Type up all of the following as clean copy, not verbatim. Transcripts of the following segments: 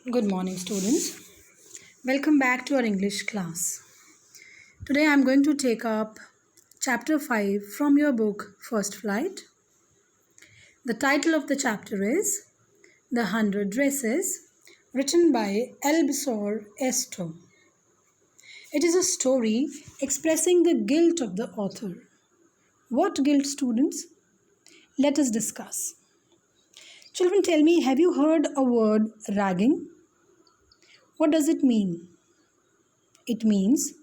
Good morning, students. Welcome back to our English class. Today I am going to take up chapter 5 from your book First Flight. The title of the chapter is The 100 Dresses, written by Elbsor Esto. It is a story expressing the guilt of the author. What guilt, students? Let us discuss. Children, tell me, have you heard a word ragging? What does it mean? It means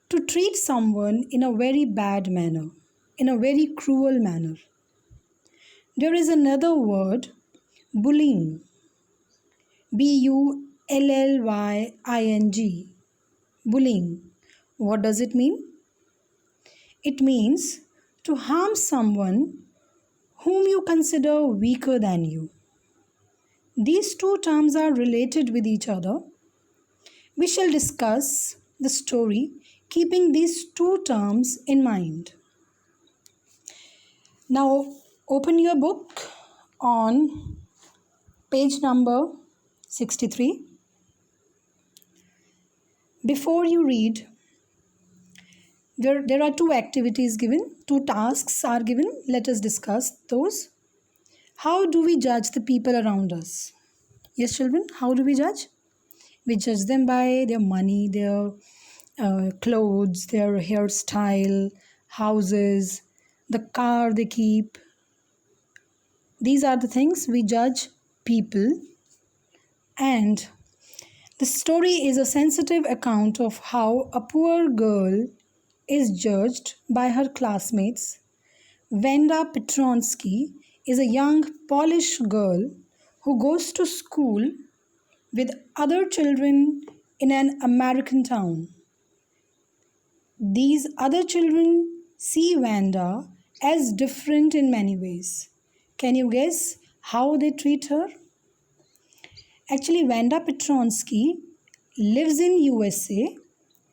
to treat someone in a very bad manner, in a very cruel manner. There is another word, bullying. Bullying. Bullying. What does it mean? It means to harm someone whom you consider weaker than you. These two terms are related with each other. We shall discuss the story keeping these two terms in mind. Now open your book on page number 63. Before you read, there are two activities given, two tasks are given. Let us discuss those. How do we judge the people around us? Yes, children, how do we judge? We judge them by their money, their clothes, their hairstyle, houses, the car they keep. These are the things we judge people. And the story is a sensitive account of how a poor girl is judged by her classmates. Wanda Petronsky is a young Polish girl who goes to school with other children in an American town. These other children see Wanda as different in many ways. Can you guess how they treat her? Actually, Wanda Petronsky lives in USA,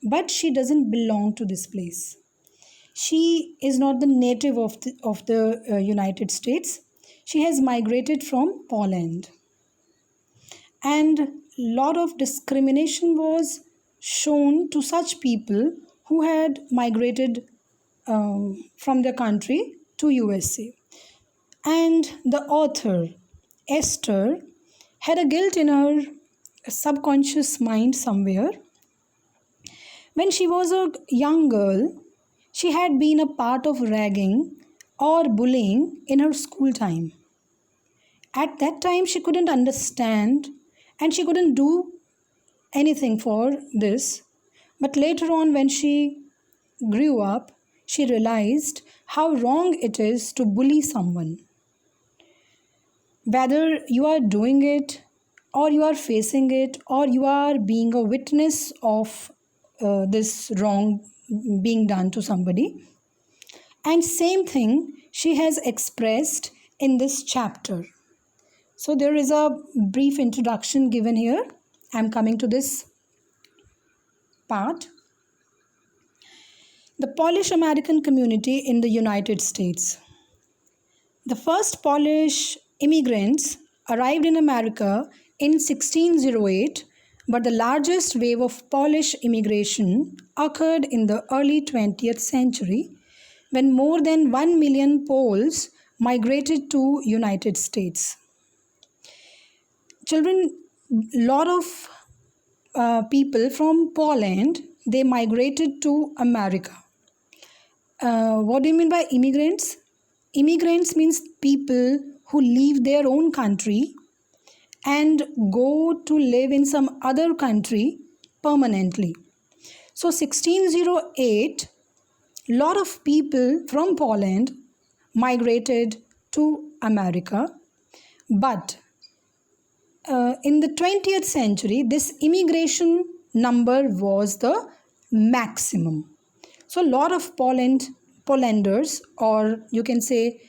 but she doesn't belong to this place. She is not the native of the United States. She has migrated from Poland. And lot of discrimination was shown to such people who had migrated from their country to USA. And the author, Esther, had a guilt in her subconscious mind somewhere. When she was a young girl, she had been a part of ragging or bullying in her school time. At that time, she couldn't understand and she couldn't do anything for this. But later on, when she grew up, she realized how wrong it is to bully someone. Whether you are doing it or you are facing it or you are being a witness of this wrong being done to somebody. And same thing she has expressed in this chapter. So there is a brief introduction given here. I am coming to this part. The Polish American community in the United States. The first Polish immigrants arrived in America in 1608, but the largest wave of Polish immigration occurred in the early 20th century when more than 1 million Poles migrated to United States. Children, lot of people from Poland, they migrated to America. What do you mean by immigrants? Immigrants means people who leave their own country and go to live in some other country permanently. So 1608, lot of people from Poland migrated to America. But in the 20th century, this immigration number was the maximum. So a lot of Polanders, or you can say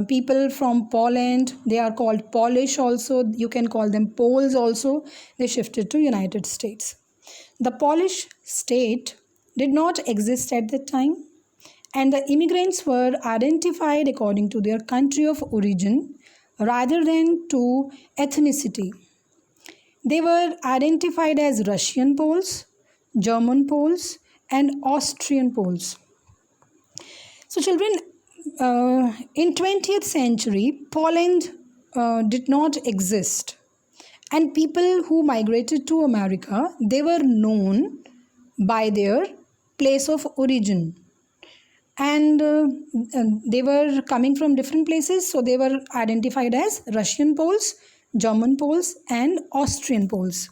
people from Poland, they are called Polish also, you can call them Poles also, they shifted to United States. The Polish state did not exist at that time, and the immigrants were identified according to their country of origin rather than to ethnicity. They were identified as Russian Poles, German Poles, and Austrian Poles. So, children, in 20th century, Poland did not exist, and people who migrated to America, they were known by their place of origin, and they were coming from different places, so they were identified as Russian Poles, German Poles, and Austrian Poles.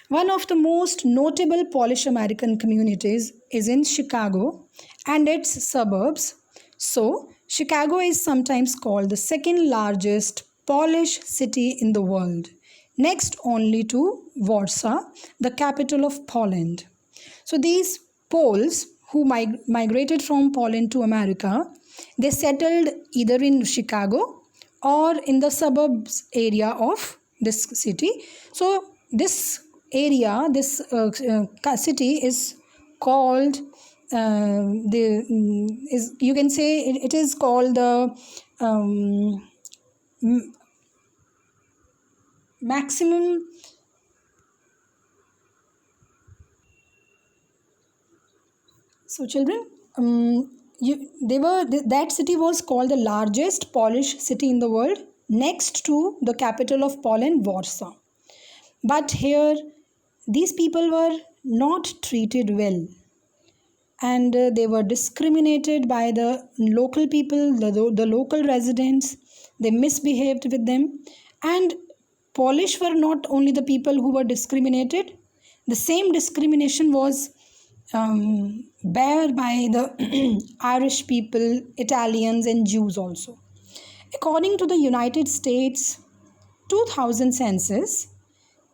One of the most notable Polish American communities is in Chicago and its suburbs. So, Chicago is sometimes called the second largest Polish city in the world, next only to Warsaw, the capital of Poland. So, these Poles who migrated from Poland to America, they settled either in Chicago or in the suburbs area of this city. So, this area, this city is called is you can say it is called the maximum. So, children, that city was called the largest Polish city in the world, next to the capital of Poland, Warsaw. But here, these people were not treated well, and they were discriminated by the local people, the local residents. They misbehaved with them, and Polish were not only the people who were discriminated, the same discrimination was bear by the Irish people, Italians, and Jews also. According to the United States 2000 census,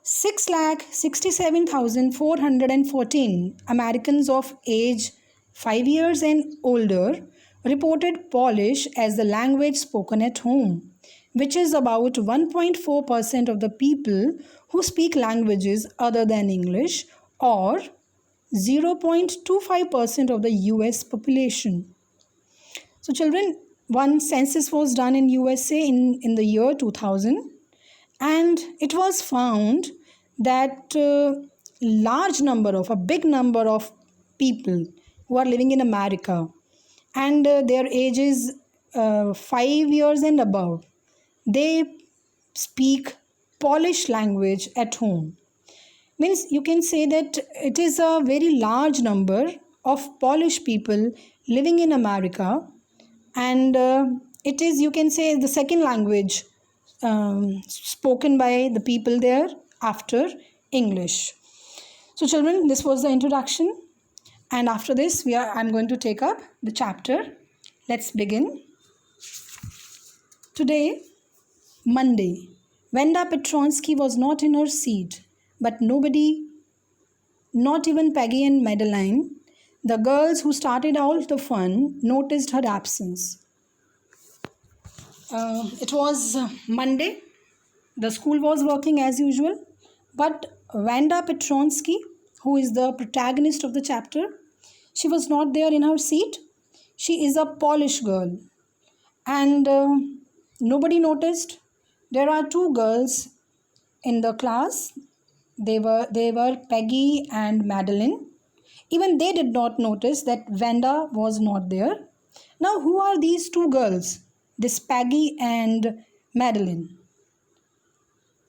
6,67,414 Americans of age 5 years and older reported Polish as the language spoken at home, which is about 1.4% of the people who speak languages other than English, or 0.25% of the US population. So, children, one census was done in USA in the year 2000, and it was found that a big number of people who are living in America, and their age is 5 years and above, they speak Polish language at home. Means you can say that it is a very large number of Polish people living in America, and it is, you can say, the second language spoken by the people there after English. So, children, this was the introduction, and after this I'm going to take up the chapter. Let's begin. Today, Monday, Wanda Petronsky was not in her seat, but nobody, not even Peggy and Madeline, the girls who started out the fun, noticed her absence. It was Monday. The school was working as usual, but Wanda Petronsky, who is the protagonist of the chapter, she was not there in her seat. She is a Polish girl, and nobody noticed. There are two girls in the class. They were Peggy and Madeline. Even they did not notice that Wanda was not there. Now, who are these two girls? This Peggy and Madeline.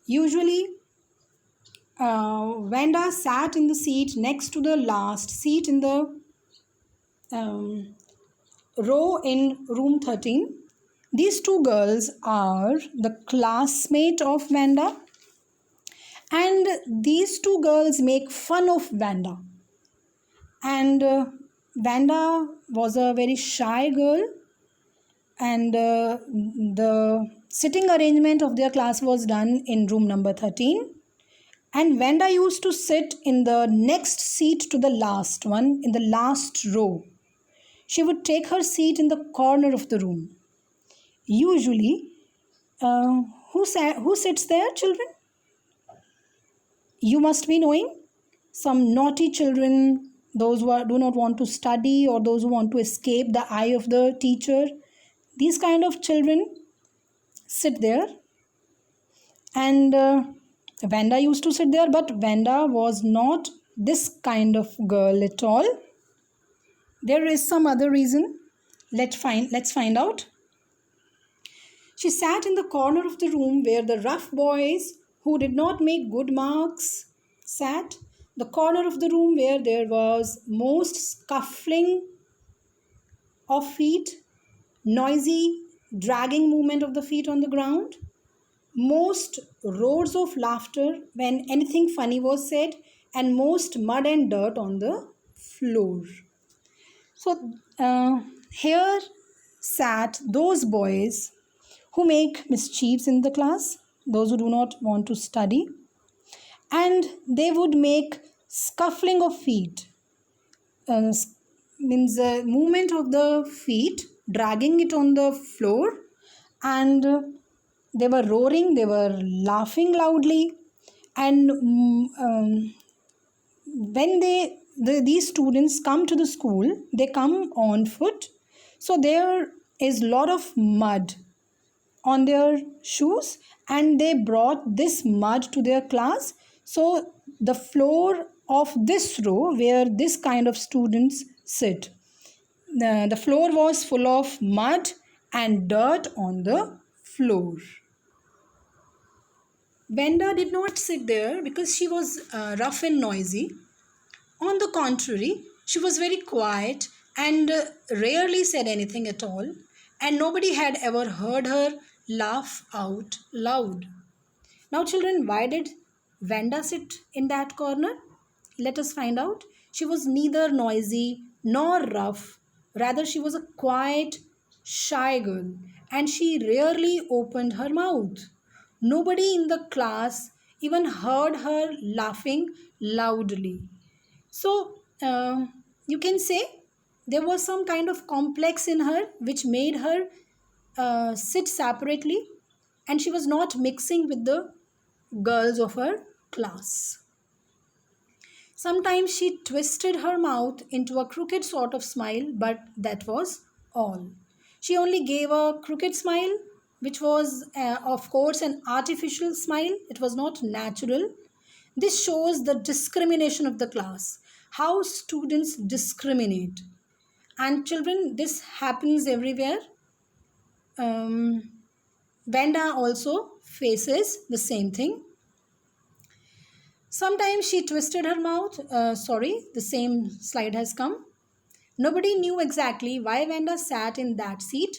Usually, Wanda sat in the seat next to the last seat in the row in room 13. These two girls are the classmate of Wanda, and these two girls make fun of Wanda. And Wanda was a very shy girl, and the sitting arrangement of their class was done in room number 13. And Wanda used to sit in the next seat to the last one, in the last row. She would take her seat in the corner of the room. Usually, who sits there, children? You must be knowing some naughty children, those who do not want to study, or those who want to escape the eye of the teacher. These kind of children sit there, and Vanda used to sit there, but Vanda was not this kind of girl at all. There is some other reason. Let's find out. She sat in the corner of the room where the rough boys who did not make good marks sat. The corner of the room where there was most scuffling of feet, noisy dragging movement of the feet on the ground, most roars of laughter when anything funny was said, and most mud and dirt on the floor. So here sat those boys who make mischiefs in the class, those who do not want to study, and they would make scuffling of feet, uh, means the movement of the feet, dragging it on the floor, and they were roaring, they were laughing loudly, and when these students come to the school, they come on foot, so there is lot of mud on their shoes, and they brought this mud to their class. So the floor of this row where this kind of students sit, the floor was full of mud and dirt on the floor. Venda did not sit there because she was rough and noisy. On the contrary, she was very quiet and rarely said anything at all, and nobody had ever heard her laugh out loud. Now, children, why did Vanda sit in that corner? Let us find out. She was neither noisy nor rough, rather, she was a quiet, shy girl, and she rarely opened her mouth. Nobody in the class even heard her laughing loudly. So, you can say there was some kind of complex in her which made her sit separately, and she was not mixing with the girls of her class. Sometimes she twisted her mouth into a crooked sort of smile, but that was all. She only gave a crooked smile, which was, of course, an artificial smile. It was not natural. This shows the discrimination of the class, how students discriminate. And children, this happens everywhere. Vanda also faces the same thing. Sometimes she twisted her mouth. The same slide has come. Nobody knew exactly why Vanda sat in that seat,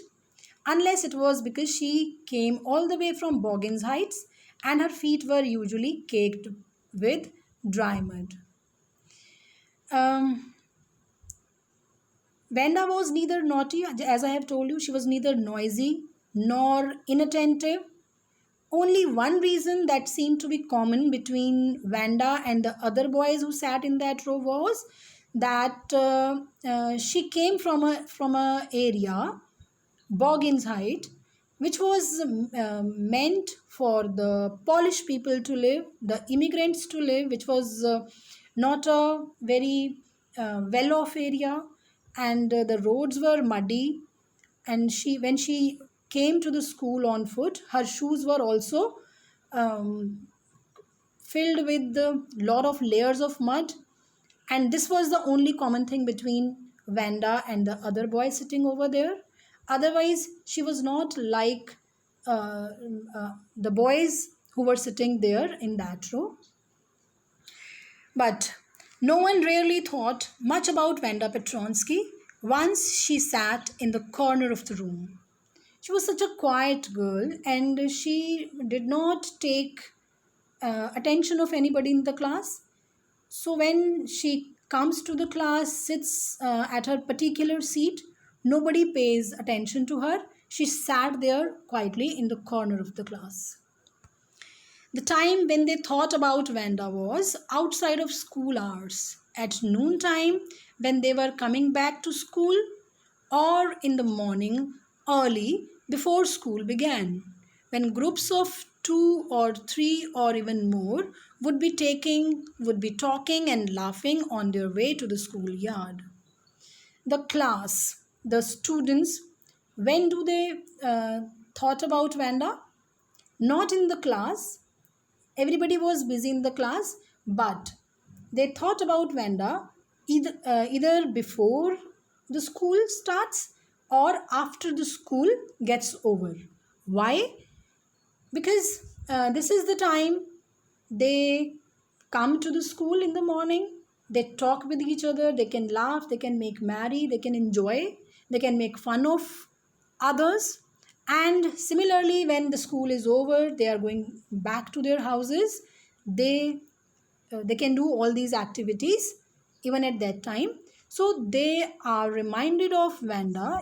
unless it was because she came all the way from Boggins Heights and her feet were usually caked with dry mud. Vanda was neither naughty, as I have told you, she was neither noisy nor inattentive. Only one reason that seemed to be common between Vanda and the other boys who sat in that row was that she came from a area, Boggins Height, which was meant for the Polish people to live, the immigrants to live, which was not a very well-off area, and the roads were muddy. And when she came to the school on foot, her shoes were also um, filled with a lot of layers of mud, and this was the only common thing between Vanda and the other boy sitting over there. Otherwise, she was not like uh, the boys who were sitting there in that row. But no one really thought much about Vanda Petronsky once she sat in the corner of the room. She was such a quiet girl, and she did not take attention of anybody in the class. So when she comes to the class, sits at her particular seat, nobody pays attention to her. She sat there quietly in the corner of the class. The time when they thought about Vanda was outside of school hours, at noon time when they were coming back to school, or in the morning early before school began, when groups of two or three or even more would be talking and laughing on their way to the schoolyard. The class, the students, when do they thought about Vanda? Not in the class, Everybody was busy in the class, but they thought about Vanda either before the school starts or after the school gets over. Why? Because this is the time they come to the school in the morning, they talk with each other, they can laugh, they can make merry, they can enjoy, they can make fun of others. And similarly, when the school is over, they are going back to their houses, they they can do all these activities even at that time. So they are reminded of Vanda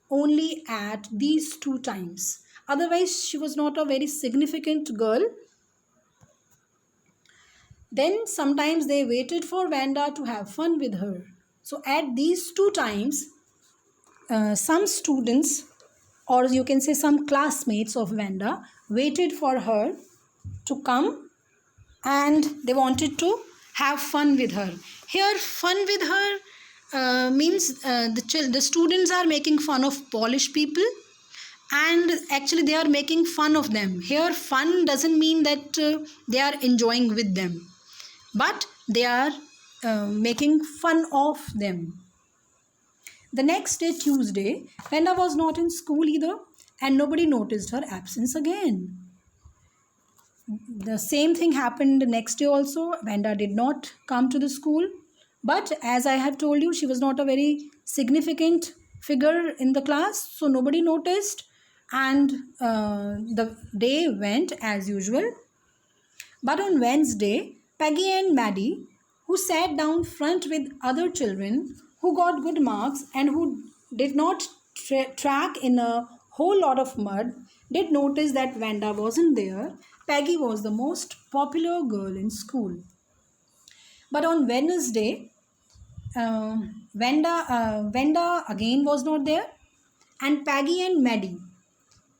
only at these two times. Otherwise, she was not a very significant girl. Then sometimes they waited for Vanda to have fun with her. So at these two times, some students, or you can say some classmates of Vanda, waited for her to come, and they wanted to have fun with her. Here, fun with her means the students are making fun of Polish people, and actually they are making fun of them. Here, fun doesn't mean that they are enjoying with them, but they are making fun of them. The next day, Tuesday, Vanda was not in school either, and nobody noticed her absence again. The same thing happened the next day also. Vanda did not come to the school, but as I have told you, she was not a very significant figure in the class, so nobody noticed, and the day went as usual. But on Wednesday, Peggy and Maddie, who sat down front with other children who got good marks and who did not track in a whole lot of mud, did notice that Vanda wasn't there. Peggy was the most popular girl in school. But on Wednesday, Vanda again was not there, and Peggy and Maddie,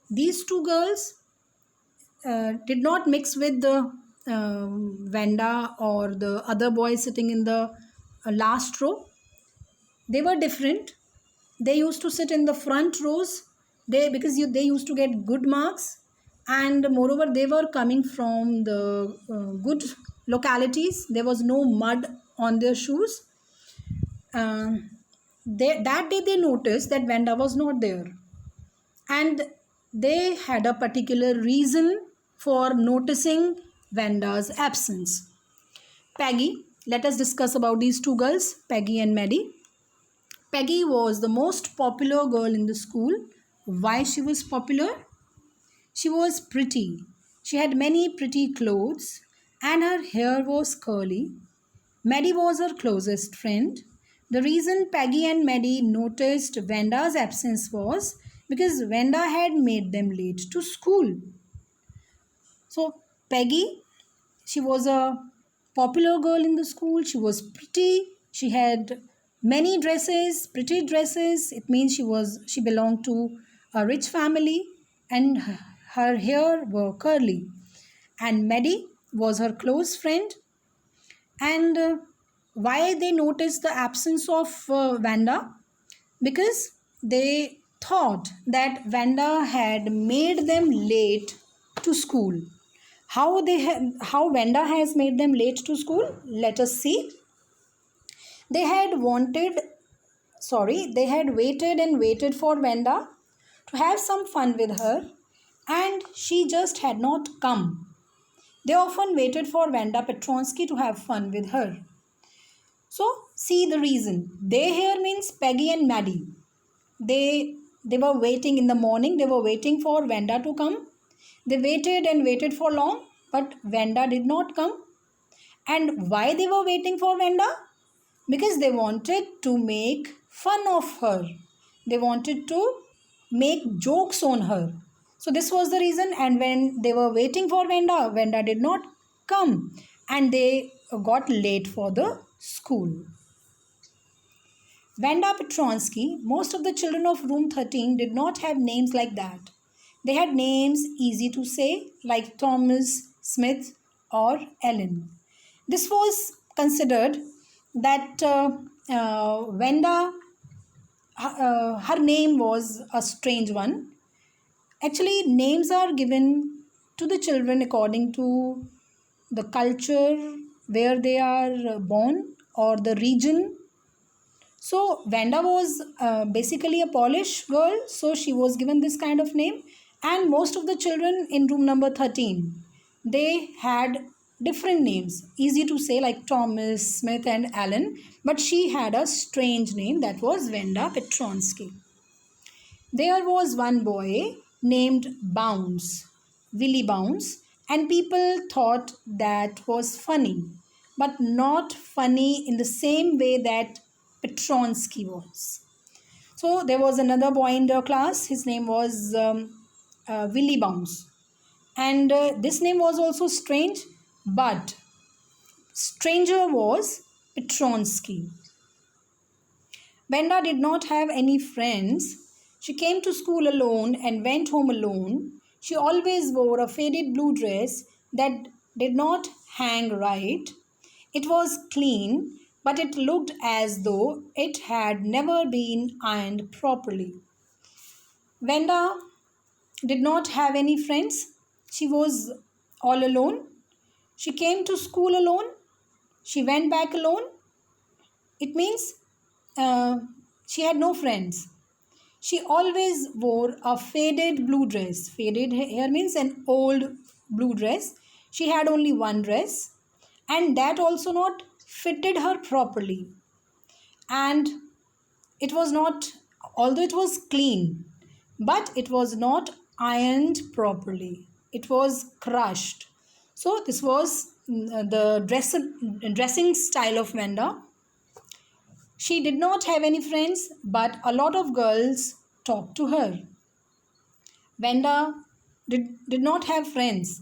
these two girls did not mix with the Vanda or the other boys sitting in the last row. They were different. They used to sit in the front rows. They used to get good marks, and moreover they were coming from the good localities. There was no mud on their shoes. That day they noticed that Vanda was not there, and they had a particular reason for noticing Vanda's absence. Peggy, let us discuss about these two girls, Peggy and Maddie. Peggy was the most popular girl in the school. Why she was popular? She was pretty. She had many pretty clothes, and her hair was curly. Maddie was her closest friend. The reason Peggy and Maddie noticed Vanda's absence was because Vanda had made them late to school. So Peggy, she was a popular girl in the school. She was pretty. She had many dresses, pretty dresses. It means she belonged to a rich family, and her hair were curly. And Maddie was her close friend. And why they noticed the absence of Vanda? Because they thought that Vanda had made them late to school. How Vanda has made them late to school? Let us see. They had waited and waited for Vanda to have some fun with her, and she just had not come. They often waited for Vanda Petronsky to have fun with her. So, see the reason. They here means Peggy and Maddie. They were waiting in the morning. They were waiting for Vanda to come. They waited and waited for long, but Vanda did not come. And why they were waiting for Vanda? Because they wanted to make fun of her. They wanted to make jokes on her. So this was the reason. And when they were waiting for Vanda, Vanda did not come, and they got late for the school. Vanda Petronsky, most of the children of room 13 did not have names like that. They had names easy to say, like Thomas, Smith, or Ellen. This was considered that Vanda, her name was a strange one. Actually, names are given to the children according to the culture where they are born or the region. So Vanda was basically a Polish girl, so she was given this kind of name. And most of the children in room number 13, they had different names, easy to say, like Thomas, Smith, and Allen. But she had a strange name, that was Vanda Petronsky. There was one boy named Bounce, Willie Bounce, and people thought that was funny, but not funny in the same way that Petronsky was. So there was another boy in the class, his name was Willie Bounce. And this name was also strange, but stranger was Petronsky. Venda did not have any friends. She came to school alone and went home alone. She always wore a faded blue dress that did not hang right. It was clean, but it looked as though it had never been ironed properly. Venda did not have any friends. She was all alone. She came to school alone. She went back alone. It means she had no friends. She always wore a faded blue dress. Faded here means an old blue dress. She had only one dress, and that also not fitted her properly. And it was not, although it was clean, but it was not ironed properly. It was crushed. So this was the dressing style of Vanda. She did not have any friends, but a lot of girls talked to her. Vanda did not have friends.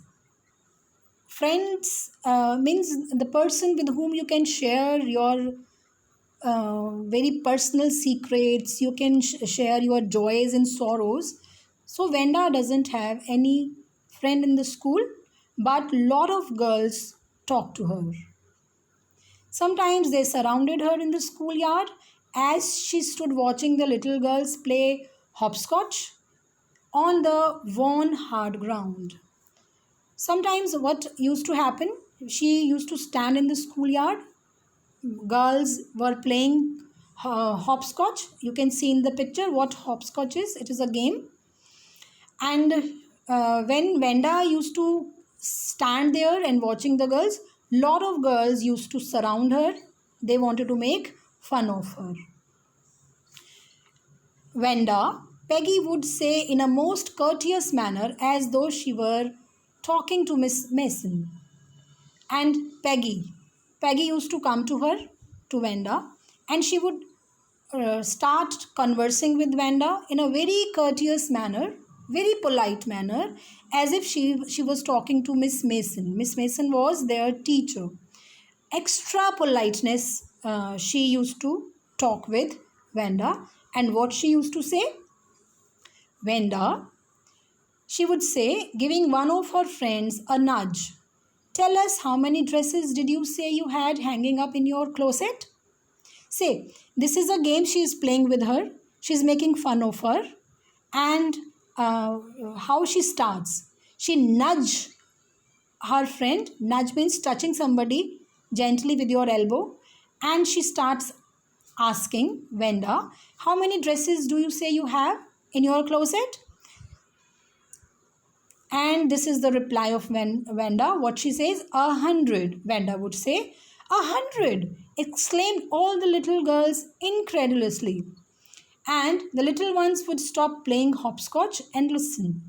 Friends means the person with whom you can share your very personal secrets, you can share your joys and sorrows. So Vanda doesn't have any friend in the school, but lot of girls talk to her. Sometimes they surrounded her in the schoolyard as she stood watching the little girls play hopscotch on the worn hard ground. Sometimes what used to happen, she used to stand in the schoolyard. Girls were playing hopscotch. You can see in the picture what hopscotch is. It is a game. And when Vanda used to stand there and watching the girls, lot of girls used to surround her. They wanted to make fun of her. Vanda, Peggy would say in a most courteous manner, as though she were talking to Miss Mason. And Peggy used to come to her, to Vanda, and she would start conversing with Vanda in a very courteous manner, very polite manner, as if she was talking to Miss Mason. Miss Mason was their teacher. Extra politeness she used to talk with Vanda. And what she used to say? Vanda, she would say, giving one of her friends a nudge. Tell us, how many dresses did you say you had hanging up in your closet? Say, this is a game she is playing with her. She is making fun of her. And how she starts. She nudge her friend. Nudge means touching somebody gently with your elbow. And she starts asking Vanda, how many dresses do you say you have in your closet? And this is the reply of Vanda. What she says, 100. Vanda would say, 100, exclaimed all the little girls incredulously. And the little ones would stop playing hopscotch and listen.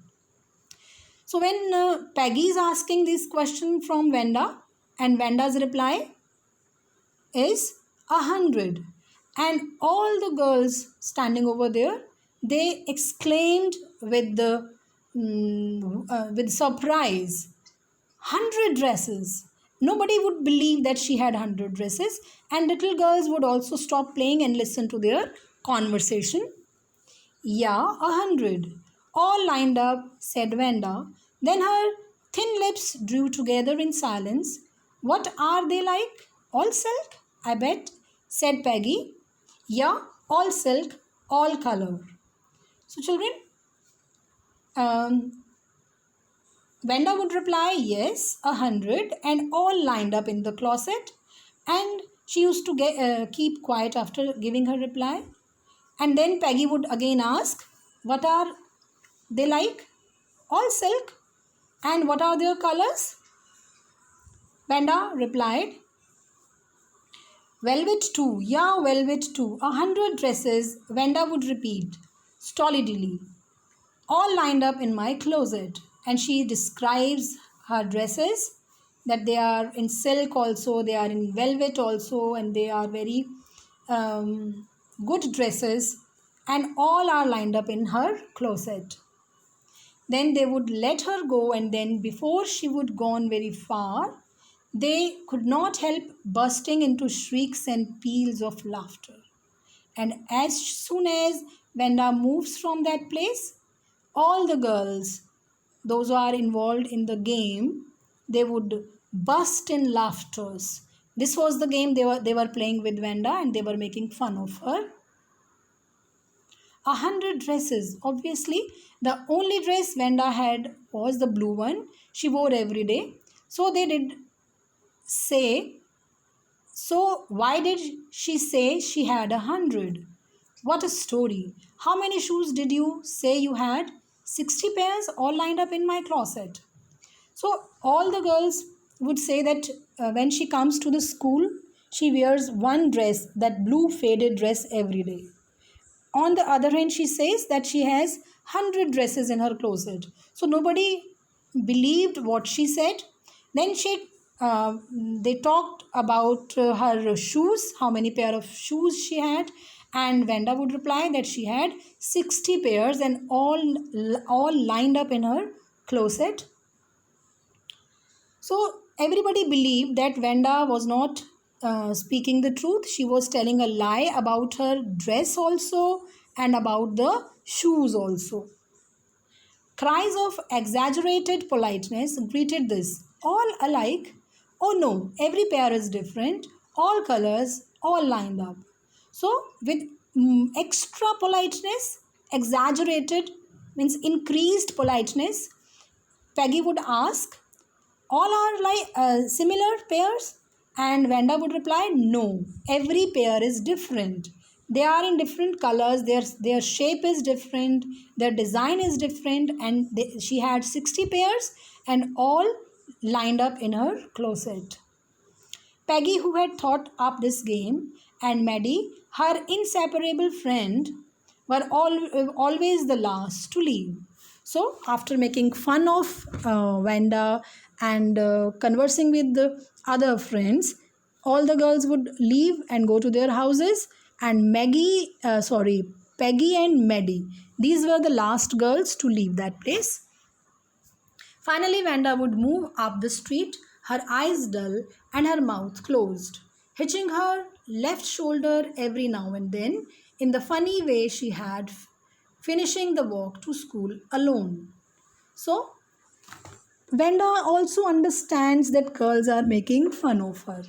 So when Peggy is asking this question from Vanda, and Vanda's reply is 100. And all the girls standing over there, they exclaimed with surprise, 100 dresses. Nobody would believe that she had 100 dresses, and little girls would also stop playing and listen to their conversation. Yeah, 100. All lined up, said Vanda. Then her thin lips drew together in silence. What are they like? All silk, I bet, said Peggy. Yeah, all silk, all color. So children, Vanda would reply, yes, 100, and all lined up in the closet. And she used to keep quiet after giving her reply. And then Peggy would again ask, what are they like? All silk. And what are their colors? Vanda replied, velvet too, yeah, velvet too. 100 dresses, Vanda would repeat stolidly, all lined up in my closet. And she describes her dresses that they are in silk also, they are in velvet also, and they are very good dresses, and all are lined up in her closet. Then they would let her go, and then before she would gone very far, they could not help bursting into shrieks and peals of laughter. And as soon as Vanda moves from that place, all the girls, those who are involved in the game, they would burst in laughters. This was the game they were playing with Vanda, and they were making fun of her. 100 dresses. Obviously, the only dress Vanda had was the blue one. She wore every day. So they did say, so why did she say she had 100? What a story. How many shoes did you say you had? 60 pairs all lined up in my closet. So all the girls would say that when she comes to the school, she wears one dress, that blue faded dress, every day. On the other hand, she says that she has 100 dresses in her closet. So nobody believed what she said. Then they talked about her shoes, how many pair of shoes she had, and Vanda would reply that she had 60 pairs and all lined up in her closet. So everybody believed that Vanda was not speaking the truth. She was telling a lie about her dress also and about the shoes also. Cries of exaggerated politeness greeted this. All alike? Oh no, every pair is different. All colors, all lined up. So with extra politeness, exaggerated means increased politeness, Peggy would ask, all are like similar pairs? And Vanda would reply, no, every pair is different. They are in different colors, their shape is different, their design is different, and she had 60 pairs and all lined up in her closet. Peggy, who had thought up this game, and Maddie, her inseparable friend, were always the last to leave. So, after making fun of Vanda and conversing with the other friends, all the girls would leave and go to their houses. And Peggy and Maddie, these were the last girls to leave that place. Finally, Vanda would move up the street, her eyes dull and her mouth closed, hitching her left shoulder every now and then in the funny way she had, finishing the walk to school alone. So, Vanda also understands that girls are making fun of her.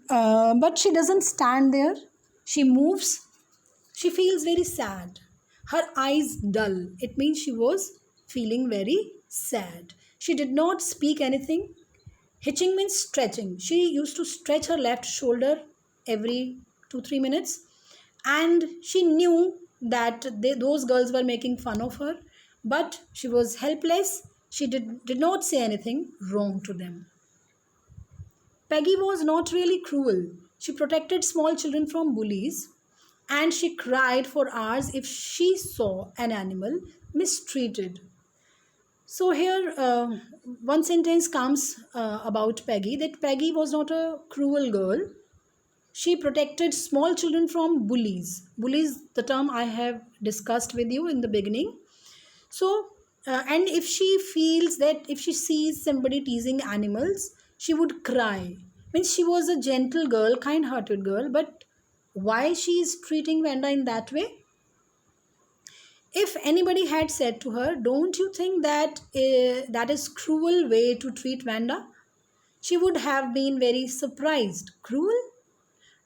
But she doesn't stand there. She moves. She feels very sad. Her eyes dull. It means she was feeling very sad. She did not speak anything. Hitching means stretching. She used to stretch her left shoulder every 2-3 minutes, and she knew that those girls were making fun of her, but she was helpless. She did not say anything wrong to them. Peggy was not really cruel. She protected small children from bullies, and she cried for hours if she saw an animal mistreated. So here one sentence comes about Peggy, that Peggy was not a cruel girl. She protected small children from bullies. Bullies, the term I have discussed with you in the beginning. So, and if she feels that if she sees somebody teasing animals, she would cry. Means she was a gentle girl, kind-hearted girl, but why she is treating Vanda in that way? If anybody had said to her, don't you think that that is cruel way to treat Vanda? She would have been very surprised. Cruel?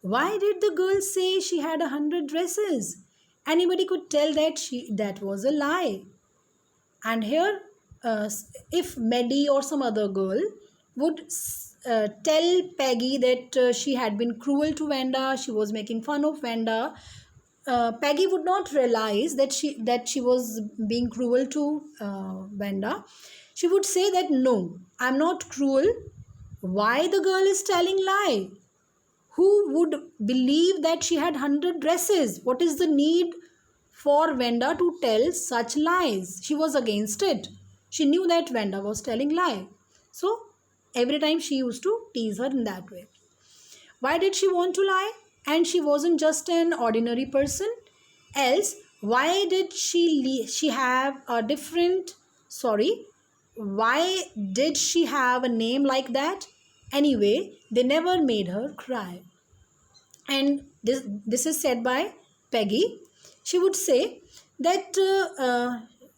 Why did the girl say she had 100 dresses? Anybody could tell that that was a lie. And here if Maddie or some other girl would tell Peggy that she had been cruel to Vanda, she was making fun of Vanda, Peggy would not realize that she was being cruel to Vanda. She would say that no, I'm not cruel. Why the girl is telling lie? Who would believe that she had 100 dresses? What is the need for Vanda to tell such lies? She was against it. She knew that Vanda was telling lie. So every time she used to tease her in that way. Why did she want to lie? And she wasn't just an ordinary person. Else, why did she have a different, sorry, why did she have a name like that? Anyway, they never made her cry. And this is said by Peggy. She would say that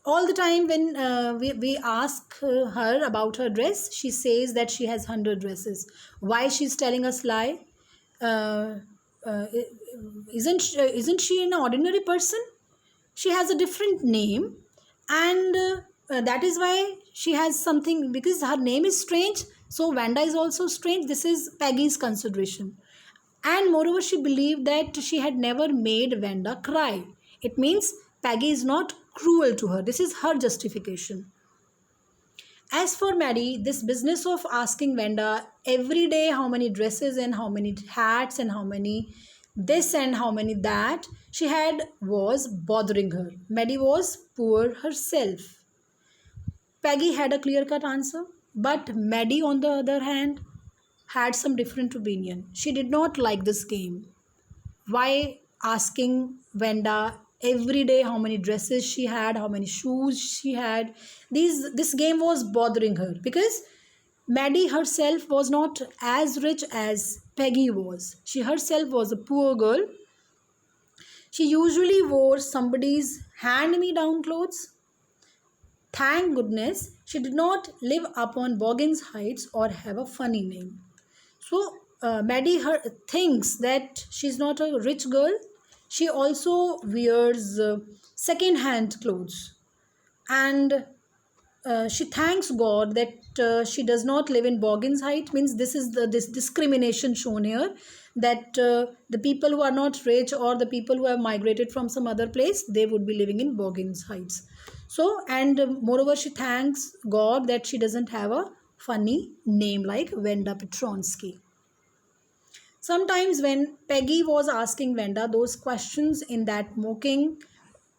all the time when we ask her about her dress, she says that she has 100 dresses. Why she's telling us lie? Uh, uh, isn't she an ordinary person? She has a different name, and that is why she has something, because her name is strange. So Vanda is also strange. This is Peggy's consideration. And moreover, she believed that she had never made Vanda cry. It means Peggy is not cruel to her. This is her justification. As for Maddie, this business of asking Vanda every day how many dresses and how many hats and how many this and how many that she had was bothering her. Maddie was poor herself. Peggy had a clear cut answer, but Maddie, on the other hand, had some different opinion. She did not like this game. Why asking Vanda every day how many dresses she had, how many shoes she had? This game was bothering her because Maddie herself was not as rich as Peggy was. She herself was a poor girl. She usually wore somebody's hand me down clothes. Thank goodness she did not live up on Boggins Heights or have a funny name. So Maddie thinks that she's not a rich girl. She also wears second-hand clothes, and she thanks God that she does not live in Boggins Heights. Means this is this discrimination shown here, that the people who are not rich or the people who have migrated from some other place, they would be living in Boggins Heights. So, and moreover, she thanks God that she doesn't have a funny name like Venda Petronsky. Sometimes when Peggy was asking Venda those questions in that mocking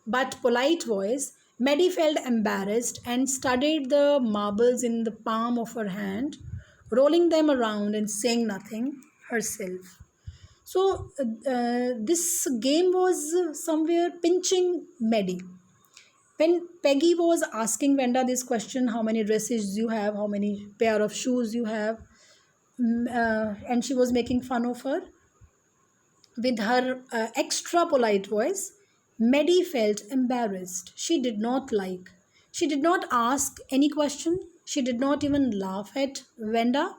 but polite voice, Maddie felt embarrassed and studied the marbles in the palm of her hand, rolling them around and saying nothing herself. So this game was somewhere pinching Maddie. When Peggy was asking Venda this question, how many dresses you have, how many pair of shoes you have, and she was making fun of her with her extra polite voice, Maddie felt embarrassed. She did not like. She did not ask any question. She did not even laugh at Venda,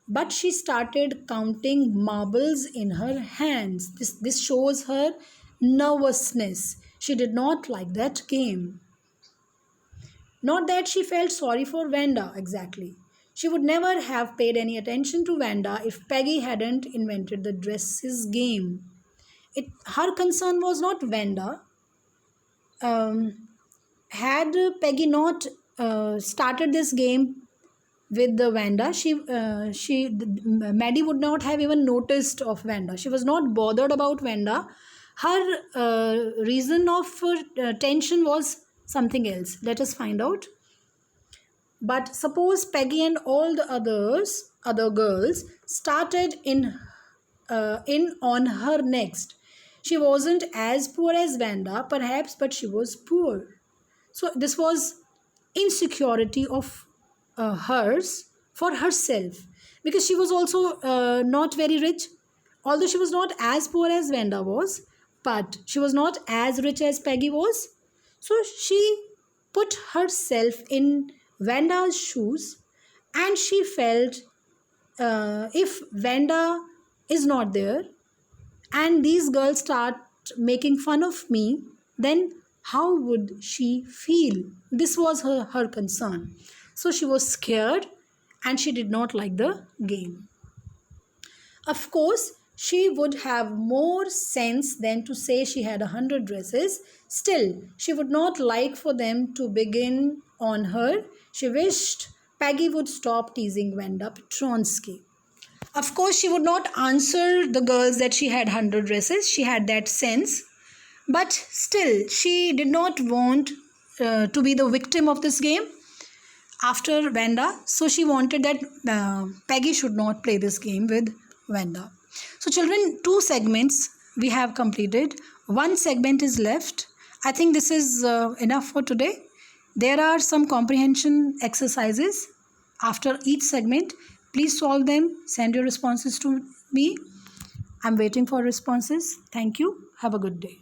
but she started counting marbles in her hands. This shows her nervousness. She did not like that game. Not that she felt sorry for Vanda exactly. She would never have paid any attention to Vanda if Peggy hadn't invented the dresses game. Her concern was not Vanda. Had Peggy not started this game with the Vanda, Maddie would not have even noticed of Vanda. She was not bothered about Vanda. Her reason of tension was something else. Let us find out. But suppose Peggy and all the other girls started in on her next. She wasn't as poor as Vanda, perhaps, but she was poor. So this was insecurity of hers for herself, because she was also not very rich. Although she was not as poor as Vanda was, but she was not as rich as Peggy was. So she put herself in Vanda's shoes, and she felt if Vanda is not there and these girls start making fun of me, then how would she feel? This was her concern. So she was scared and she did not like the game. Of course, she would have more sense than to say she had 100 dresses. Still, she would not like for them to begin on her. She wished Peggy would stop teasing Wanda Petronsky. Of course, she would not answer the girls that she had 100 dresses. She had that sense. But still, she did not want to be the victim of this game after Wanda. So she wanted that Peggy should not play this game with Wanda. So children, 2 segments we have completed. 1 segment is left. I think this is enough for today. There are some comprehension exercises after each segment. Please solve them. Send your responses to me. I'm waiting for responses. Thank you. Have a good day.